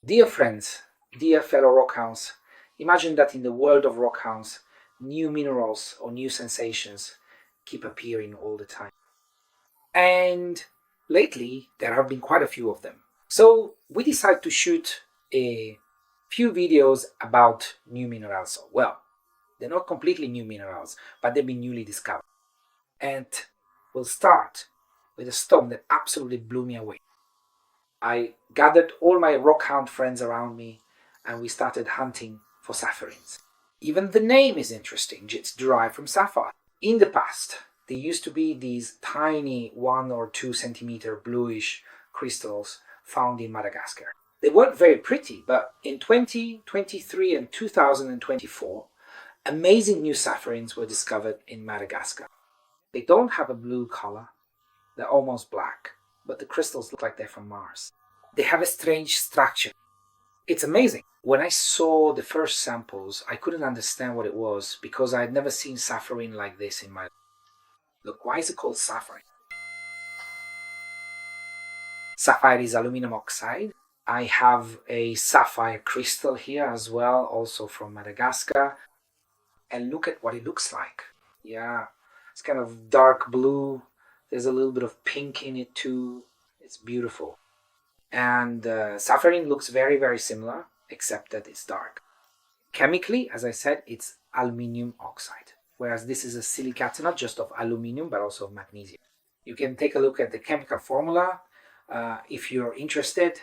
Dear friends, dear fellow rockhounds, imagine that in the world of rockhounds, new minerals or new sensations keep appearing all the time. And lately, there have been quite a few of them. So we decided to shoot a few videos about new minerals. Well, they're not completely new minerals, but they've been newly discovered. And we'll start with a stone that absolutely blew me away. I gathered all my rockhound friends around me and we started hunting for sapphirines. Even the name is interesting, it's derived from sapphire. In the past, there used to be these tiny 1 or 2 centimeter bluish crystals found in Madagascar. They weren't very pretty, but in 2023 and 2024, amazing new sapphirines were discovered in Madagascar. They don't have a blue color, they're almost black, but the crystals look like they're from Mars. They have a strange structure. It's amazing. When I saw the first samples, I couldn't understand what it was because I had never seen sapphirine like this in my life. Look, why is it called sapphire? Sapphire is aluminum oxide. I have a sapphire crystal here as well, also from Madagascar. And look at what it looks like. Yeah, it's kind of dark blue. There's a little bit of pink in it too. It's beautiful. And sapphirine looks very, very similar, except that it's dark. Chemically, as I said, it's aluminium oxide, whereas this is a silicate not just of aluminium but also of magnesium. You can take a look at the chemical formula if you're interested,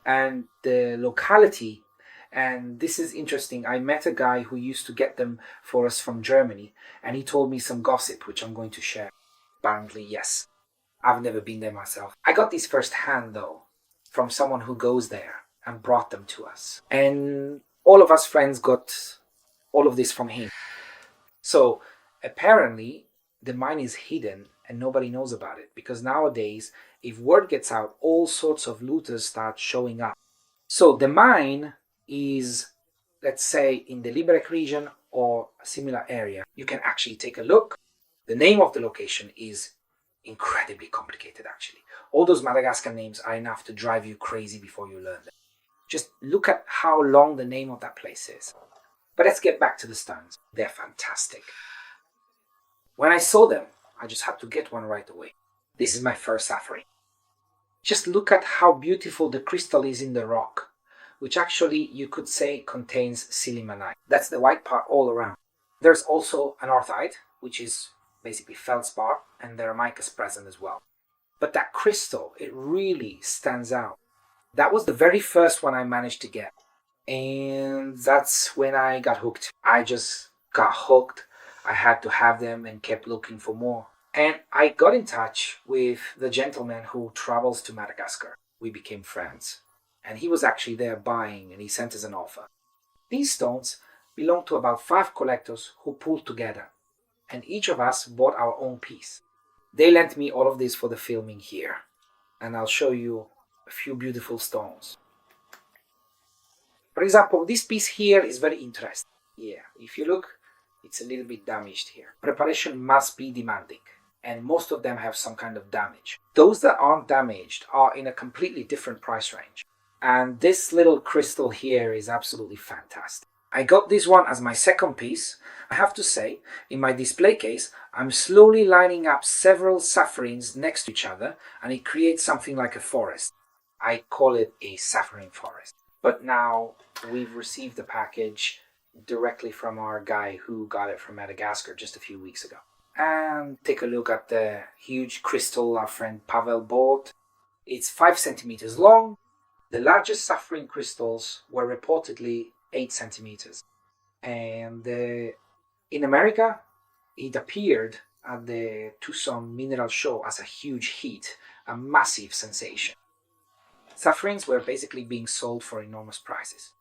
and the locality. And this is interesting. I met a guy who used to get them for us from Germany, and he told me some gossip, which I'm going to share. Apparently, yes. I've never been there myself. I got these firsthand, though, from someone who goes there and brought them to us. And all of us friends got all of this from him. So apparently, the mine is hidden and nobody knows about it because nowadays, if word gets out, all sorts of looters start showing up. So the mine is, let's say, in the Liberec region or a similar area. You can actually take a look. The name of the location is incredibly complicated, actually. All those Madagascar names are enough to drive you crazy before you learn them. Just look at how long the name of that place is. But let's get back to the stones. They're fantastic. When I saw them, I just had to get one right away. This is my first sapphire. Just look at how beautiful the crystal is in the rock, which actually you could say contains silimanite. That's the white part all around. There's also anorthite, which is basically feldspar, and there are micas present as well. But that crystal, it really stands out. That was the very first one I managed to get. And that's when I got hooked. I just got hooked. I had to have them and kept looking for more. And I got in touch with the gentleman who travels to Madagascar. We became friends. And he was actually there buying, and he sent us an offer. These stones belong to about 5 collectors who pulled together, and each of us bought our own piece. They lent me all of this for the filming here, and I'll show you a few beautiful stones. For example, this piece here is very interesting. Yeah, if you look, it's a little bit damaged here. Preparation must be demanding, and most of them have some kind of damage. Those that aren't damaged are in a completely different price range. And this little crystal here is absolutely fantastic. I got this one as my second piece. I have to say, in my display case, I'm slowly lining up several sapphirines next to each other, and it creates something like a forest. I call it a sapphirine forest. But now we've received the package directly from our guy who got it from Madagascar just a few weeks ago. And take a look at the huge crystal our friend Pavel bought. It's 5 centimeters long. The largest sapphirine crystals were reportedly 8 centimeters. And in America, it appeared at the Tucson Mineral Show as a huge hit, a massive sensation. Sapphirines were basically being sold for enormous prices.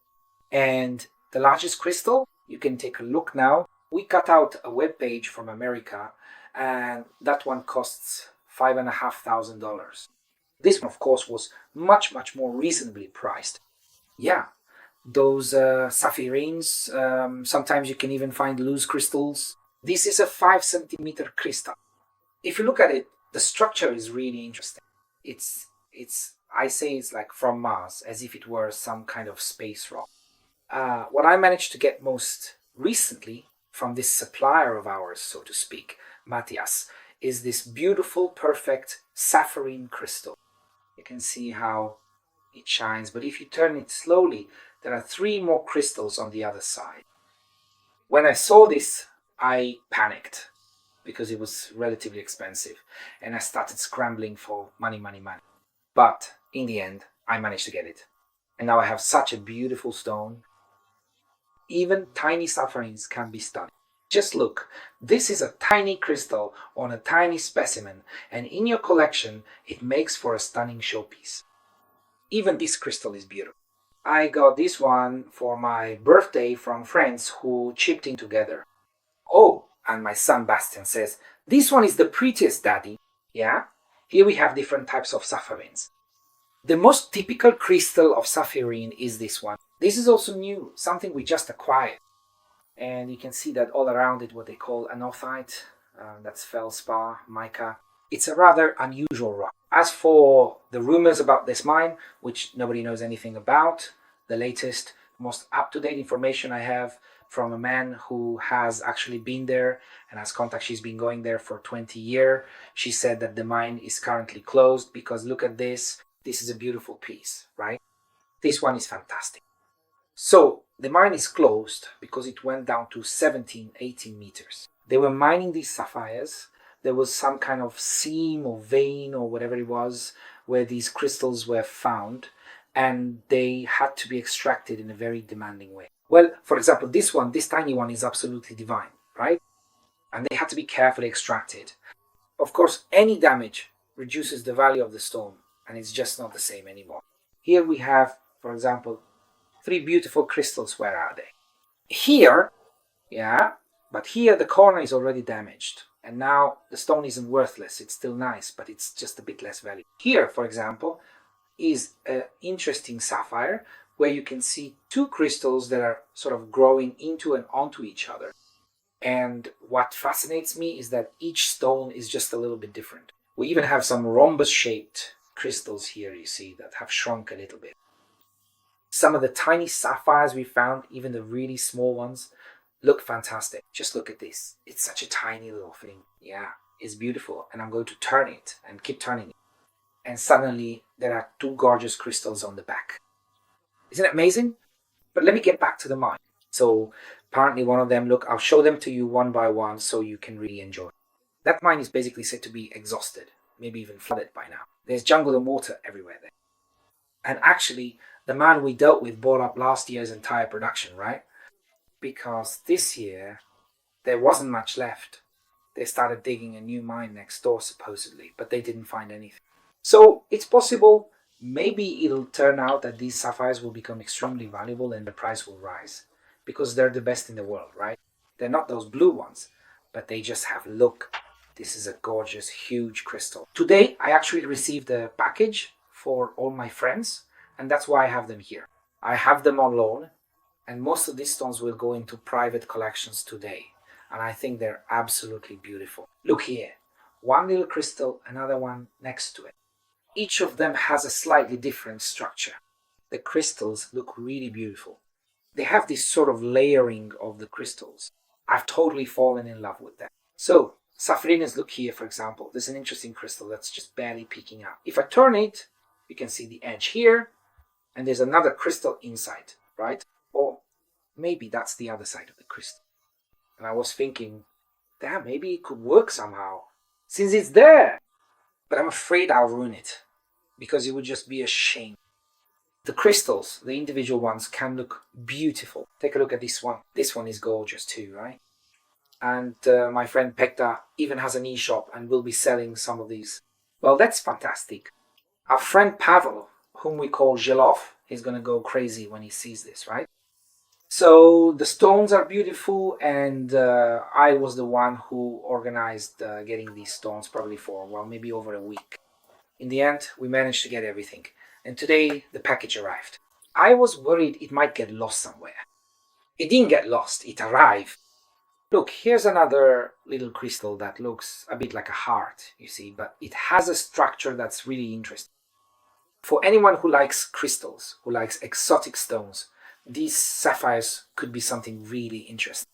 And the largest crystal, you can take a look now. We cut out a web page from America, and that one costs $5,500. This one, of course, was much, much more reasonably priced. Yeah, those sapphirines, sometimes you can even find loose crystals. This is a 5 centimeter crystal. If you look at it, the structure is really interesting. It's I say it's like from Mars, as if it were some kind of space rock. What I managed to get most recently from this supplier of ours, so to speak, Matthias, is this beautiful, perfect sapphirine crystal. You can see how it shines, but if you turn it slowly, there are 3 more crystals on the other side. When I saw this, I panicked because it was relatively expensive, and I started scrambling for money, money, money. But in the end, I managed to get it. And now I have such a beautiful stone. Even tiny sapphirines can be stunning. Just look, this is a tiny crystal on a tiny specimen, and in your collection, it makes for a stunning showpiece. Even this crystal is beautiful. I got this one for my birthday from friends who chipped in together. Oh, and my son Bastian says, this one is the prettiest, Daddy. Yeah? Here we have different types of sapphirines. The most typical crystal of sapphirine is this one. This is also new, something we just acquired. And you can see that all around it what they call anorthite, that's feldspar, mica. It's a rather unusual rock. As for the rumors about this mine, which nobody knows anything about, the latest, most up-to-date information I have from a man who has actually been there and has contact. She's been going there for 20 years. She said that the mine is currently closed because look at this. This is a beautiful piece, right? This one is fantastic. So the mine is closed because it went down to 17, 18 meters. They were mining these sapphires. There was some kind of seam or vein or whatever it was where these crystals were found, and they had to be extracted in a very demanding way. Well, for example, this one, this tiny one is absolutely divine, right? And they had to be carefully extracted. Of course, any damage reduces the value of the stone, and it's just not the same anymore. Here we have, for example, 3 beautiful crystals. Where are they? Here, yeah, but here the corner is already damaged. And now the stone isn't worthless. It's still nice, but it's just a bit less value. Here, for example, is an interesting sapphire where you can see 2 crystals that are sort of growing into and onto each other. And what fascinates me is that each stone is just a little bit different. We even have some rhombus-shaped crystals here, you see, that have shrunk a little bit. Some of the tiny sapphires we found, even the really small ones, look fantastic. Just look at this. It's such a tiny little thing. Yeah, it's beautiful. And I'm going to turn it and keep turning it. And suddenly there are 2 gorgeous crystals on the back. Isn't it amazing? But let me get back to the mine. So apparently one of them, look, I'll show them to you one by one so you can really enjoy. That mine is basically said to be exhausted, maybe even flooded by now. There's jungle and water everywhere there. And actually, the man we dealt with bought up last year's entire production, right? Because this year, there wasn't much left. They started digging a new mine next door, supposedly, but they didn't find anything. So it's possible, maybe it'll turn out that these sapphires will become extremely valuable and the price will rise. Because they're the best in the world, right? They're not those blue ones, but they just have, look, this is a gorgeous, huge crystal. Today, I actually received a package for all my friends, and that's why I have them here. I have them on loan, and most of these stones will go into private collections today. And I think they're absolutely beautiful. Look here, one little crystal, another one next to it. Each of them has a slightly different structure. The crystals look really beautiful. They have this sort of layering of the crystals. I've totally fallen in love with them. So, sapphirines, look here, for example. There's an interesting crystal that's just barely peeking out. If I turn it, you can see the edge here, and there's another crystal inside, right? Or maybe that's the other side of the crystal. And I was thinking, damn, maybe it could work somehow, since it's there. But I'm afraid I'll ruin it, because it would just be a shame. The crystals, the individual ones, can look beautiful. Take a look at this one. This one is gorgeous too, right? And my friend Pekta even has an e-shop and will be selling some of these. Well, that's fantastic. Our friend Pavel, whom we call Zhelov, is going to go crazy when he sees this, right? So the stones are beautiful, and I was the one who organized getting these stones probably for, well, maybe over a week. In the end, we managed to get everything. And today, the package arrived. I was worried it might get lost somewhere. It didn't get lost, it arrived. Look, here's another little crystal that looks a bit like a heart, you see, but it has a structure that's really interesting. For anyone who likes crystals, who likes exotic stones, these sapphires could be something really interesting.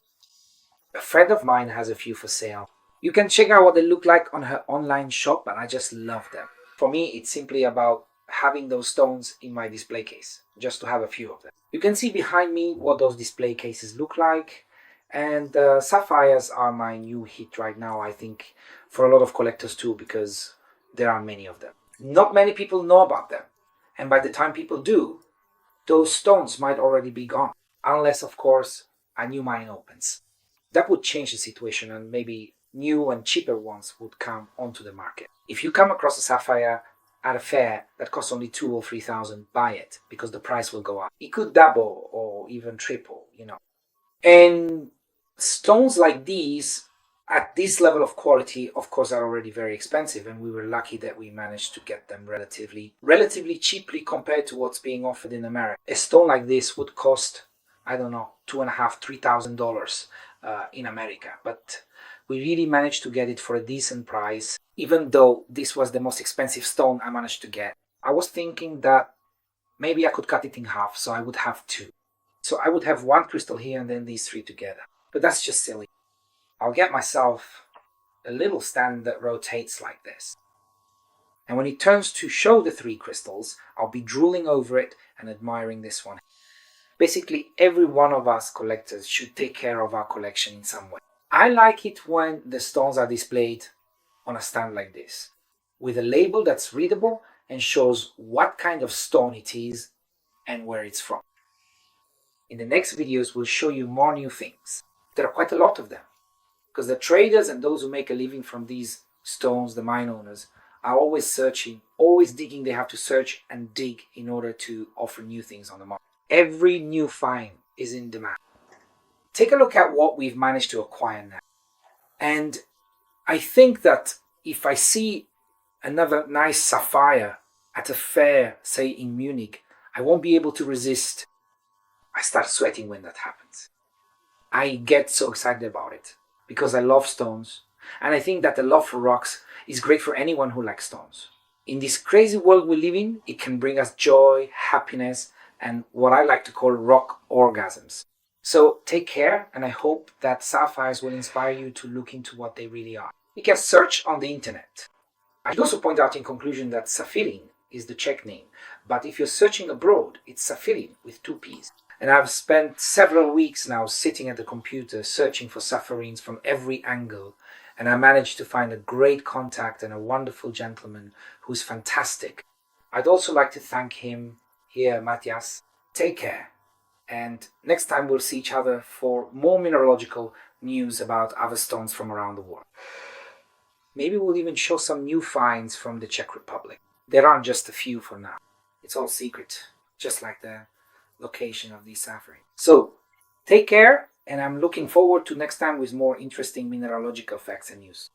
A friend of mine has a few for sale. You can check out what they look like on her online shop, and I just love them. For me, it's simply about having those stones in my display case, just to have a few of them. You can see behind me what those display cases look like, and sapphires are my new hit right now, I think, for a lot of collectors too, because there are many of them. Not many people know about them, and by the time people do, those stones might already be gone, unless, of course, a new mine opens. That would change the situation, and maybe new and cheaper ones would come onto the market. If you come across a sapphire at a fair that costs only 2 or 3,000, buy it, because the price will go up. It could double or even triple, And stones like these, at this level of quality, of course, are already very expensive, and we were lucky that we managed to get them relatively cheaply compared to what's being offered in America. A stone like this would cost, I don't know, $2,500–3,000 in America, but we really managed to get it for a decent price. Even though this was the most expensive stone I managed to get, I was thinking that maybe I could cut it in half, so I would have two. So I would have one crystal here and then these three together. But that's just silly. I'll get myself a little stand that rotates like this. And when it turns to show the three crystals, I'll be drooling over it and admiring this one. Basically, every one of us collectors should take care of our collection in some way. I like it when the stones are displayed on a stand like this, with a label that's readable and shows what kind of stone it is and where it's from. In the next videos, we'll show you more new things. There are quite a lot of them, because the traders and those who make a living from these stones, the mine owners, are always searching, always digging. They have to search and dig in order to offer new things on the market. Every new find is in demand. Take a look at what we've managed to acquire now. And I think that if I see another nice sapphire at a fair, say in Munich, I won't be able to resist. I start sweating when that happens. I get so excited about it because I love stones, and I think that the love for rocks is great for anyone who likes stones. In this crazy world we live in, it can bring us joy, happiness, and what I like to call rock orgasms. So take care, and I hope that sapphires will inspire you to look into what they really are. You can search on the internet. I should also point out in conclusion that sapphirine is the Czech name, but if you're searching abroad, it's sapphirine with 2 P's. And I've spent several weeks now sitting at the computer searching for sapphirines from every angle, and I managed to find a great contact and a wonderful gentleman who's fantastic. I'd also like to thank him here, Matthias. Take care, and next time we'll see each other for more mineralogical news about other stones from around the world. Maybe we'll even show some new finds from the Czech Republic. There aren't just a few for now. It's all secret, just like the location of these sapphire. So, take care, and I'm looking forward to next time with more interesting mineralogical facts and news.